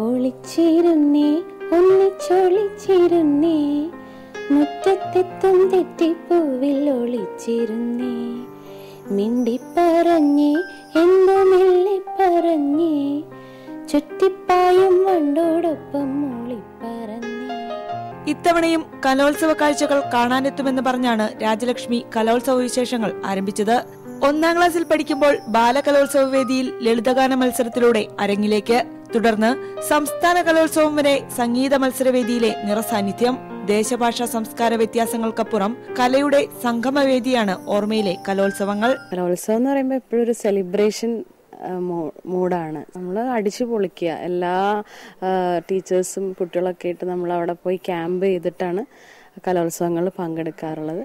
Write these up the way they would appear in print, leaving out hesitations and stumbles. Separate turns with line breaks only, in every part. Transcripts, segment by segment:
ഒളിച്ചിരുന്നേ ഒന്നിച്ചൊളിച്ചിരുന്നേ, മുറ്റത്തെത്തും തെറ്റിപ്പൂവിൽ ഒളിച്ചിരുന്നേ, മിണ്ടിപ്പറഞ്ഞേ എന്തോ മെല്ലിപ്പറഞ്ഞേ, ചുറ്റിപ്പായും വണ്ടോടൊപ്പം മൂളിപ്പറഞ്ഞേ.
ഇത്തവണയും കലോത്സവ കാഴ്ചകൾ കാണാനെത്തുമെന്ന് പറഞ്ഞാണ് രാജലക്ഷ്മി കലോത്സവ വിശേഷങ്ങൾ ആരംഭിച്ചത്. 1ാം ക്ലാസ്സിൽ പഠിക്കുമ്പോൾ ബാലകലോത്സവ വേദിയിൽ ലളിതഗാന മത്സരത്തിലൂടെ അരങ്ങിലേക്ക്, തുടർന്ന് സംസ്ഥാന കലോത്സവം വരെ സംഗീത മത്സരവേദിയിലെ നിറസാന്നിധ്യം. ദേശഭാഷാ സംസ്കാര വ്യത്യാസങ്ങൾക്കപ്പുറം കലയുടെ സംഗമവേദിയാണ് ഓർമ്മയിലെ കലോത്സവങ്ങൾ.
കലോത്സവം എന്ന് പറയുമ്പോൾ എപ്പോഴും ഒരു സെലിബ്രേഷൻ മൂഡാണ്. നമ്മൾ അടിച്ചു പൊളിക്കുക. എല്ലാ ടീച്ചേഴ്സും കുട്ടികളൊക്കെ ആയിട്ട് നമ്മൾ അവിടെ പോയി ക്യാമ്പ് ചെയ്തിട്ടാണ് കലോത്സവങ്ങളിൽ പങ്കെടുക്കാറുള്ളത്.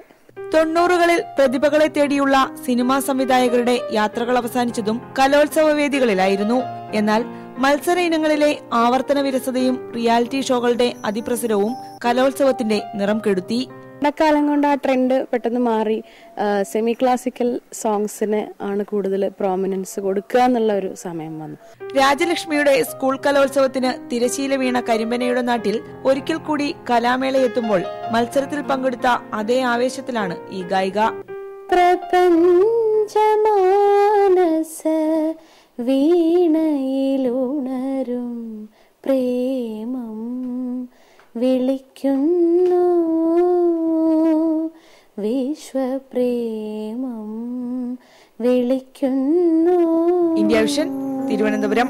90കളിൽ പ്രതിഭകളെ തേടിയുള്ള സിനിമാ സംവിധായകരുടെ യാത്രകൾ അവസാനിച്ചതും കലോത്സവ വേദികളിലായിരുന്നു. എന്നാൽ മത്സര ഇനങ്ങളിലെ ആവർത്തന വിരസതയും റിയാലിറ്റി ഷോകളുടെ അതിപ്രസരവും കലോത്സവത്തിന്റെ നിറം കെടുത്തി.
ഇടക്കാലം കൊണ്ട് ആ ട്രെൻഡ് പെട്ടെന്ന് മാറി സെമി ക്ലാസിക്കൽ സോങ്സിന് ആണ് കൂടുതൽ പ്രോമിനൻസ് കൊടുക്കുക എന്നുള്ള ഒരു സമയം വന്നു.
രാജലക്ഷ്മിയുടെ സ്കൂൾ കലോത്സവത്തിന് തിരശീല വീണ കരിമ്പനയുടെ നാട്ടിൽ ഒരിക്കൽ കൂടി കലാമേള എത്തുമ്പോൾ മത്സരത്തിൽ പങ്കെടുത്ത അതേ ആവേശത്തിലാണ് ഈ ഗായിക.
പ്രപഞ്ചമാനസ വീണയിലുണരും പ്രേമം വിളിക്കുന്നു, വിശ്വപ്രേമം വിളിക്കുന്നു.
India vision, Thiruvananthapuram.